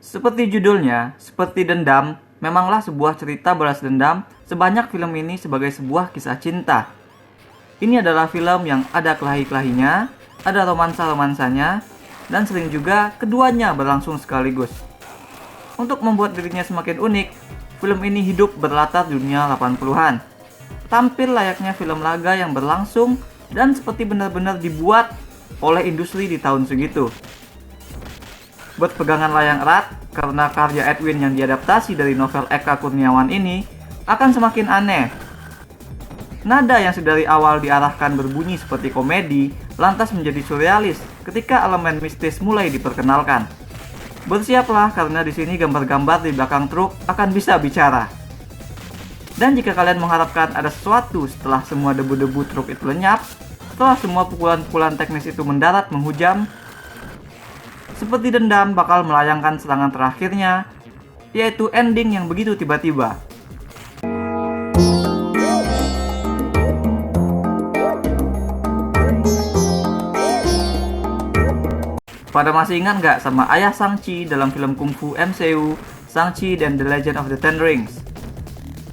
Seperti judulnya, seperti dendam, memanglah sebuah cerita balas dendam sebanyak film ini sebagai sebuah kisah cinta. Ini adalah film yang ada kelahi-kelahinya, ada romansa-romansanya, dan sering juga keduanya berlangsung sekaligus. Untuk membuat dirinya semakin unik, film ini hidup berlatar dunia 80-an. Tampil layaknya film laga yang berlangsung dan seperti benar-benar dibuat oleh industri di tahun segitu. Berpegangan layang erat karena karya Edwin yang diadaptasi dari novel Eka Kurniawan ini akan semakin aneh. Nada yang sedari awal diarahkan berbunyi seperti komedi lantas menjadi surrealis ketika elemen mistis mulai diperkenalkan. Bersiaplah karena di sini gambar-gambar di belakang truk akan bisa bicara. Dan jika kalian mengharapkan ada sesuatu setelah semua debu-debu truk itu lenyap, setelah semua pukulan-pukulan teknis itu mendarat menghujam, seperti dendam bakal melayangkan serangan terakhirnya, yaitu ending yang begitu tiba-tiba. Pada masih ingat nggak sama ayah Shang-Chi dalam film kungfu MCU, Shang-Chi dan The Legend of the Ten Rings?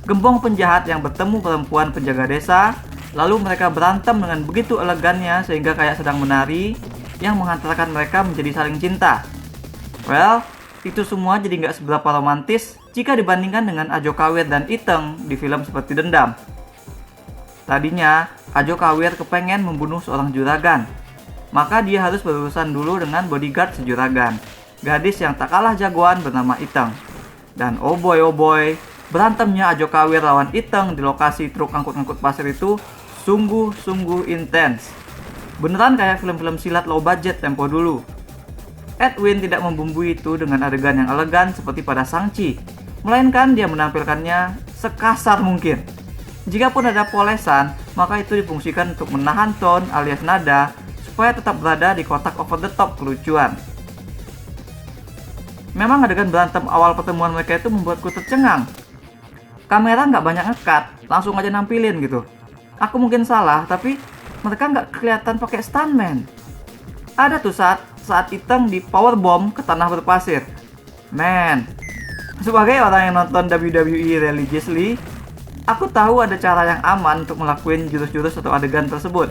Gembong penjahat yang bertemu perempuan penjaga desa, lalu mereka berantem dengan begitu elegannya sehingga kayak sedang menari, yang menghantarkan mereka menjadi saling cinta. Well, itu semua jadi nggak seberapa romantis jika dibandingkan dengan Ajo Kawir dan Iteng di film seperti Dendam. Tadinya, Ajo Kawir kepengen membunuh seorang juragan, maka dia harus berurusan dulu dengan bodyguard sejuragan, gadis yang tak kalah jagoan bernama Iteng. Dan oh boy, berantemnya Ajo Kawir lawan Iteng di lokasi truk angkut-angkut pasir itu sungguh-sungguh intens. Beneran kayak film-film silat low budget tempo dulu. Edwin tidak membumbui itu dengan adegan yang elegan seperti pada Shang-Chi, melainkan dia menampilkannya sekasar mungkin. Jikapun ada polesan, maka itu difungsikan untuk menahan tone alias nada supaya tetap berada di kotak over the top kelucuan. Memang adegan berantem awal pertemuan mereka itu membuatku tercengang. Kamera nggak banyak ngekat, langsung aja nampilin gitu. Aku mungkin salah, tapi mereka nggak kelihatan pakai stuntman. Ada tuh saat Iteng di powerbomb ke tanah berpasir. Man, sebagai orang yang nonton WWE religiously, aku tahu ada cara yang aman untuk melakukan jurus-jurus atau adegan tersebut.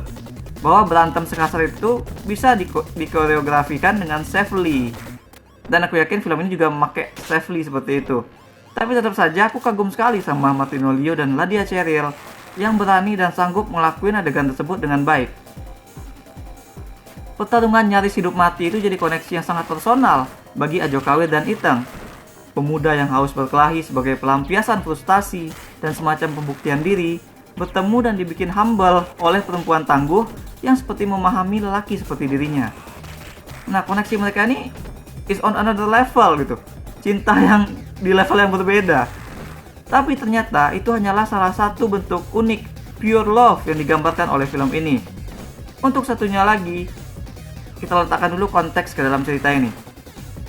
Bahwa berantem sekasar itu bisa dikoreografikan dengan safely. Dan aku yakin film ini juga memakai safely seperti itu. Tapi tetap saja aku kagum sekali sama Martino Leo dan Ladia Cheryl yang berani dan sanggup ngelakuin adegan tersebut dengan baik. Pertarungan nyaris hidup mati itu jadi koneksi yang sangat personal bagi Ajo Kawir dan Iteng. Pemuda yang haus berkelahi sebagai pelampiasan frustasi dan semacam pembuktian diri, bertemu dan dibikin humble oleh perempuan tangguh yang seperti memahami lelaki seperti dirinya. Nah, koneksi mereka ini is on another level gitu. Cinta yang di level yang berbeda. Tapi ternyata itu hanyalah salah satu bentuk unik pure love yang digambarkan oleh film ini. Untuk satunya lagi, kita letakkan dulu konteks ke dalam cerita ini.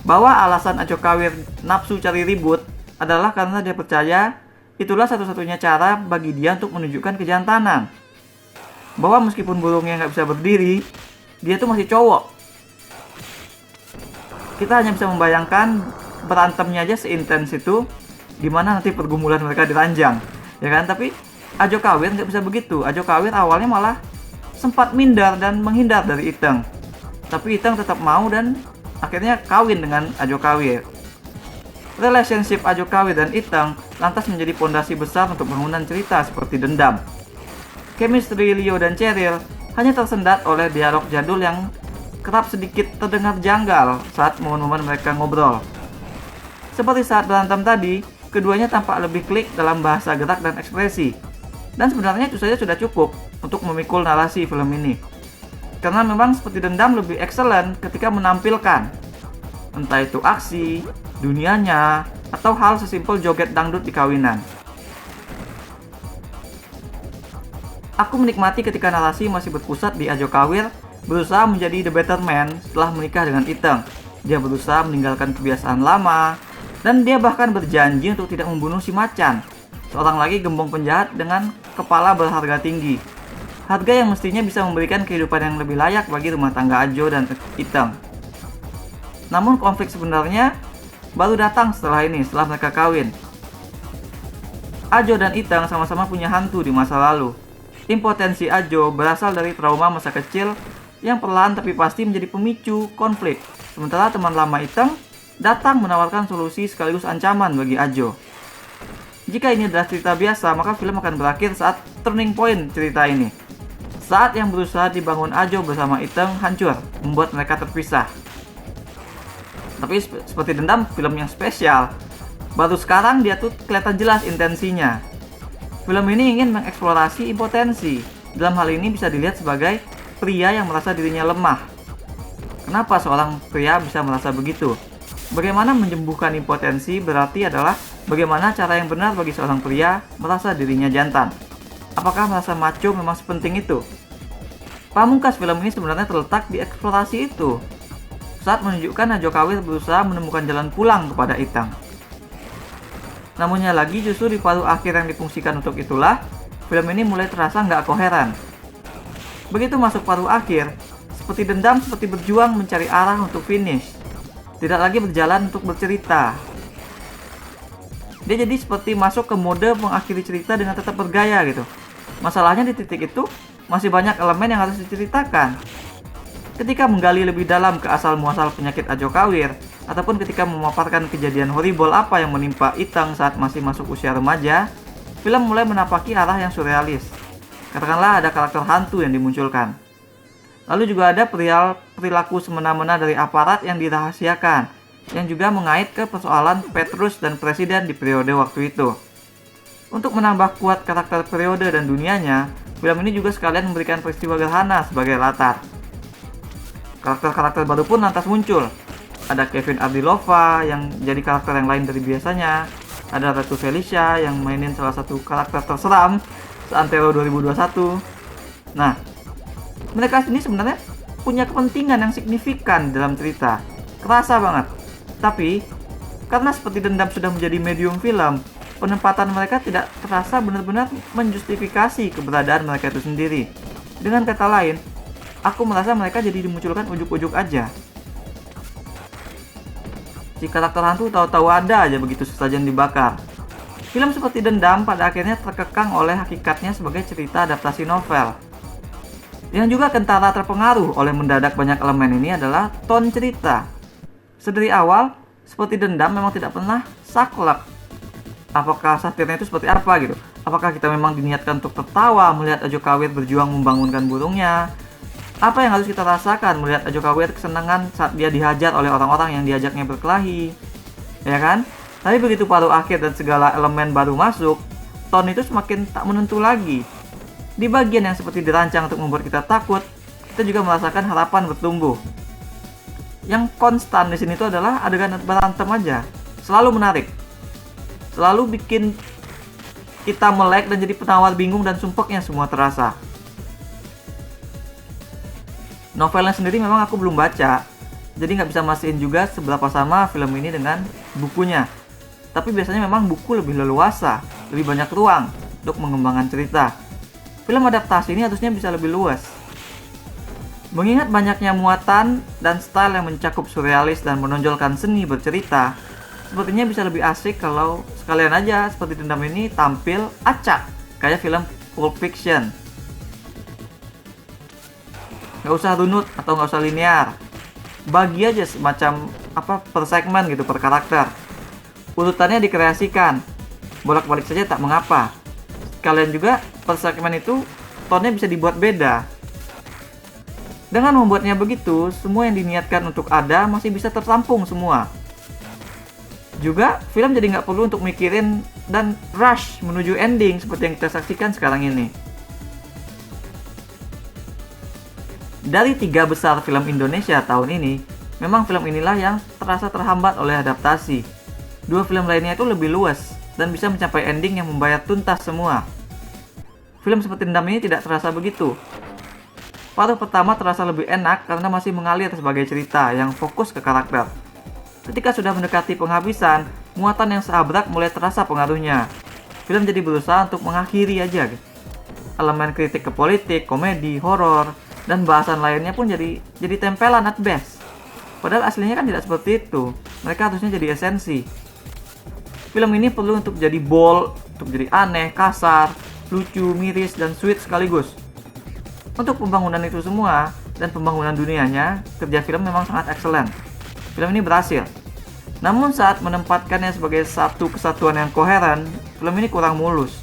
Bahwa alasan Ajo Kawir nafsu cari ribut adalah karena dia percaya itulah satu-satunya cara bagi dia untuk menunjukkan kejantanan. Bahwa meskipun burungnya nggak bisa berdiri, dia tuh masih cowok. Kita hanya bisa membayangkan berantemnya aja seintens itu, dimana nanti pergumulan mereka diranjang, ya kan? Tapi Ajo Kawir nggak bisa begitu. Ajo Kawir awalnya malah sempat minder dan menghindar dari Iteng. Tapi Iteng tetap mau dan akhirnya kawin dengan Ajo Kawir. Relationship Ajo Kawir dan Iteng lantas menjadi pondasi besar untuk bangunan cerita seperti Dendam. Chemistry Leo dan Cheryl hanya tersendat oleh dialog jadul yang kerap sedikit terdengar janggal saat momen-momen mereka ngobrol. Seperti saat berantem tadi, keduanya tampak lebih klik dalam bahasa gerak dan ekspresi. Dan sebenarnya itu saja sudah cukup untuk memikul narasi film ini. Karena memang seperti Dendam lebih excellent ketika menampilkan entah itu aksi, dunianya, atau hal sesimpel joget dangdut di kawinan. Aku menikmati ketika narasi masih berpusat di Ajo Kawir berusaha menjadi the better man setelah menikah dengan Iteng. Dia berusaha meninggalkan kebiasaan lama, dan dia bahkan berjanji untuk tidak membunuh si Macan, seorang lagi gembong penjahat dengan kepala berharga tinggi. Harga yang mestinya bisa memberikan kehidupan yang lebih layak bagi rumah tangga Ajo dan Iteng. Namun konflik sebenarnya baru datang setelah mereka kawin. Ajo dan Itang sama-sama punya hantu di masa lalu. Impotensi Ajo berasal dari trauma masa kecil yang perlahan tapi pasti menjadi pemicu konflik. Sementara teman lama Itang datang menawarkan solusi sekaligus ancaman bagi Ajo. Jika ini adalah cerita biasa, maka film akan berakhir saat turning point cerita ini. Saat yang berusaha dibangun Ajo bersama Itang hancur, membuat mereka terpisah. Tapi seperti Dendam, film yang spesial. Baru sekarang dia tuh kelihatan jelas intensinya. Film ini ingin mengeksplorasi impotensi. Dalam hal ini bisa dilihat sebagai pria yang merasa dirinya lemah. Kenapa seorang pria bisa merasa begitu? Bagaimana menyembuhkan impotensi berarti adalah bagaimana cara yang benar bagi seorang pria merasa dirinya jantan. Apakah merasa macho memang sepenting itu? Pamungkas film ini sebenarnya terletak di eksplorasi itu. Saat menunjukkan Ajo Kawir berusaha menemukan jalan pulang kepada Itang. Namunnya lagi justru di paruh akhir yang difungsikan untuk itulah, film ini mulai terasa nggak koheren. Begitu masuk paruh akhir, seperti Dendam seperti berjuang mencari arah untuk finish. Tidak lagi berjalan untuk bercerita. Dia jadi seperti masuk ke mode mengakhiri cerita dengan tetap bergaya gitu. Masalahnya di titik itu, masih banyak elemen yang harus diceritakan. Ketika menggali lebih dalam ke asal-muasal penyakit Ajo Kawir, ataupun ketika memaparkan kejadian horrible apa yang menimpa Itang saat masih masuk usia remaja, film mulai menapaki arah yang surrealis. Katakanlah ada karakter hantu yang dimunculkan. Lalu juga ada perilaku semena-mena dari aparat yang dirahasiakan, yang juga mengait ke persoalan Petrus dan Presiden di periode waktu itu. Untuk menambah kuat karakter periode dan dunianya, film ini juga sekalian memberikan peristiwa gerhana sebagai latar. Karakter-karakter baru pun lantas muncul. Ada Kevin Ardilova yang jadi karakter yang lain dari biasanya. Ada Ratu Felicia yang mainin salah satu karakter terseram seantero 2021. Nah, mereka sini sebenarnya punya kepentingan yang signifikan dalam cerita. Kerasa banget. Tapi, karena seperti Dendam sudah menjadi medium film, penempatan mereka tidak terasa benar-benar menjustifikasi keberadaan mereka itu sendiri. Dengan kata lain, aku merasa mereka jadi dimunculkan ujuk-ujuk aja. Si karakter hantu tahu-tahu ada aja begitu sesajen dibakar. Film seperti Dendam pada akhirnya terkekang oleh hakikatnya sebagai cerita adaptasi novel. Yang juga kentara terpengaruh oleh mendadak banyak elemen ini adalah tone cerita. Sedari awal, seperti Dendam memang tidak pernah saklek. Apakah satirnya itu seperti apa gitu? Apakah kita memang diniatkan untuk tertawa melihat Ajo Kawir berjuang membangunkan burungnya? Apa yang harus kita rasakan melihat Ajo Kawir kesenangan saat dia dihajar oleh orang-orang yang diajaknya berkelahi? Ya kan? Tapi begitu paruh akhir dan segala elemen baru masuk, tone itu semakin tak menentu lagi. Di bagian yang seperti dirancang untuk membuat kita takut, kita juga merasakan harapan bertumbuh. Yang konstan di sini itu adalah adegan berantem aja, selalu menarik, selalu bikin kita melek dan jadi penawar bingung dan sumpeknya semua terasa. Novelnya sendiri memang aku belum baca, jadi nggak bisa mastiin juga seberapa sama film ini dengan bukunya. Tapi biasanya memang buku lebih leluasa, lebih banyak ruang untuk mengembangkan cerita. Film adaptasi ini harusnya bisa lebih luas. Mengingat banyaknya muatan dan style yang mencakup surrealis dan menonjolkan seni bercerita, sepertinya bisa lebih asik kalau sekalian aja seperti Dendam ini tampil acak kayak film Pulp Fiction. Nggak usah runut atau nggak usah linear. Bagi aja semacam per segmen gitu, per karakter. Urutannya dikreasikan. Bolak-balik saja tak mengapa. Kalian juga per segmen itu tone-nya bisa dibuat beda. Dengan membuatnya begitu, semua yang diniatkan untuk ada masih bisa tertampung semua. Juga, film jadi nggak perlu untuk mikirin dan rush menuju ending seperti yang kita saksikan sekarang ini. Dari 3 besar film Indonesia tahun ini, memang film inilah yang terasa terhambat oleh adaptasi. 2 film lainnya itu lebih luas dan bisa mencapai ending yang membayar tuntas semua. Film seperti Dendam ini tidak terasa begitu. Paruh pertama terasa lebih enak karena masih mengalir sebagai cerita yang fokus ke karakter. Ketika sudah mendekati penghabisan, muatan yang seabrak mulai terasa pengaruhnya. Film jadi berusaha untuk mengakhiri aja. Elemen kritik ke politik, komedi, horor, dan bahasan lainnya pun jadi tempelan at best. Padahal aslinya kan tidak seperti itu. mereka harusnya jadi esensi. Film ini perlu untuk jadi bold, untuk jadi aneh, kasar, lucu, miris, dan sweet sekaligus. Untuk pembangunan itu semua, dan pembangunan dunianya, kerja film memang sangat excellent. Film ini berhasil. Namun saat menempatkannya sebagai satu kesatuan yang koheren, film ini kurang mulus.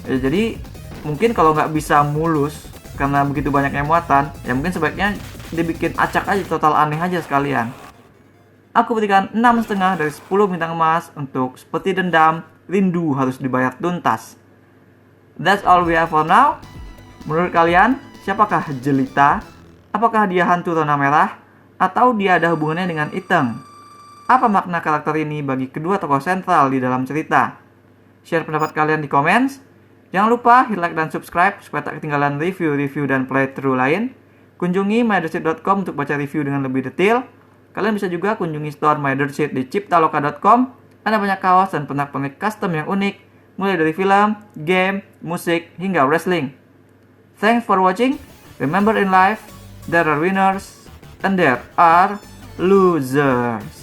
Jadi mungkin kalau nggak bisa mulus karena begitu banyaknya muatan, ya mungkin sebaiknya dibikin acak aja, total aneh aja sekalian. Aku berikan 6,5 dari 10 bintang emas untuk Seperti Dendam, Rindu Harus Dibayar Tuntas. That's all we have for now. Menurut kalian, siapakah Jelita? Apakah dia hantu warna merah? Atau dia ada hubungannya dengan Iteng? Apa makna karakter ini bagi kedua tokoh sentral di dalam cerita? Share pendapat kalian di komen. Jangan lupa hit like dan subscribe supaya tak ketinggalan review-review dan playthrough lain. Kunjungi mydirsheet.com untuk baca review dengan lebih detail. Kalian bisa juga kunjungi store mydirsheet di ciptaloka.com. Ada banyak kaos dan pernak-pernik custom yang unik, mulai dari film, game, musik, hingga wrestling. Thanks for watching. Remember in life, there are winners and there are losers.